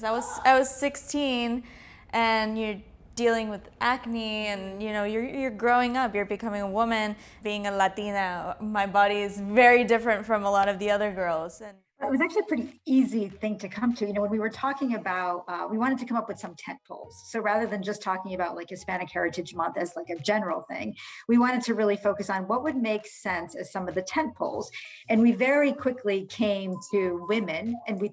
I was 16, and you're dealing with acne, and you're growing up, you're becoming a woman. Being a Latina, my body is very different from a lot of the other girls. And It was actually a pretty easy thing to come to. When we were talking about, we wanted to come up with some tent poles. So rather than just talking about like Hispanic Heritage Month as like a general thing, we wanted to really focus on what would make sense as some of the tent poles. And we very quickly came to women, and we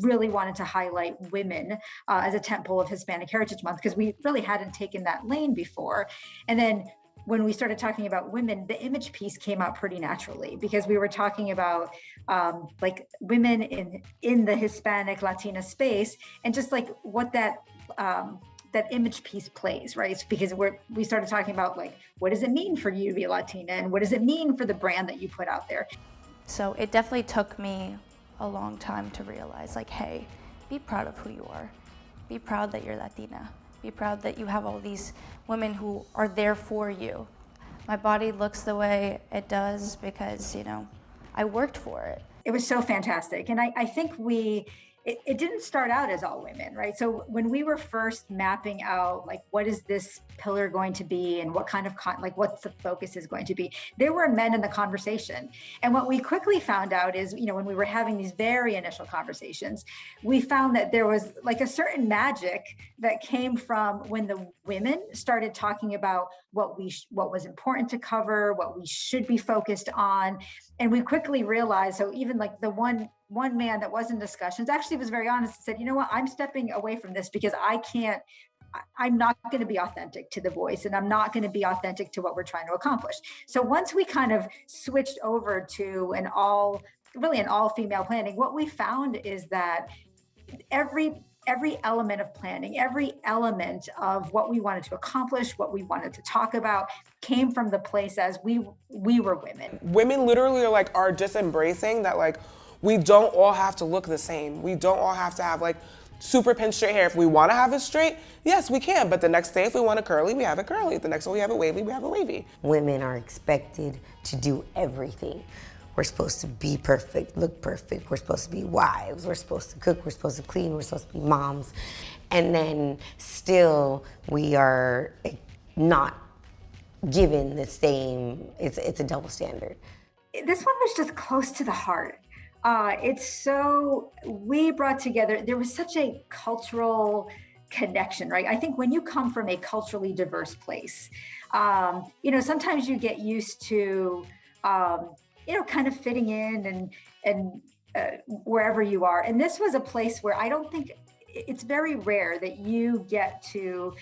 really wanted to highlight women as a tent pole of Hispanic Heritage Month because we really hadn't taken that lane before. And then when we started talking about women, the image piece came out pretty naturally because we were talking about like women in the Hispanic Latina space and just like what that image piece plays, right? Because we started talking about like what does it mean for you to be Latina and what does it mean for the brand that you put out there. So it definitely took me a long time to realize like, hey, be proud of who you are. Be proud that you're Latina. Be proud that you have all these women who are there for you. My body looks the way it does because, I worked for it. It was so fantastic. And I think it didn't start out as all women, right? So when we were first mapping out, like, what is this pillar going to be and what kind of, what's the focus is going to be, there were men in the conversation. And what we quickly found out is, when we were having these very initial conversations, we found that there was like a certain magic that came from when the women started talking about what was important to cover, what we should be focused on. And we quickly realized, so even like the one man that was in discussions actually was very honest and said, you know what, I'm stepping away from this because I'm not going to be authentic to the voice and I'm not going to be authentic to what we're trying to accomplish. So once we kind of switched over to an all female planning, what we found is that every element of planning, every element of what we wanted to accomplish, what we wanted to talk about came from the place as we were women. Women literally are just embracing that like, we don't all have to look the same. We don't all have to have like super pin straight hair. If we want to have it straight, yes, we can. But the next day, if we want it curly, we have it curly. The next one we have it wavy, we have it wavy. Women are expected to do everything. We're supposed to be perfect, look perfect. We're supposed to be wives. We're supposed to cook. We're supposed to clean. We're supposed to be moms. And then still we are not given the same, it's a double standard. This one was just close to the heart. We brought together, there was such a cultural connection, right? I think when you come from a culturally diverse place, sometimes you get used to, kind of fitting in and wherever you are. And this was a place where I don't think it's very rare that you get to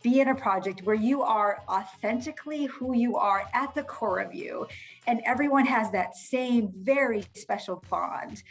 be in a project where you are authentically who you are at the core of you, and everyone has that same very special bond.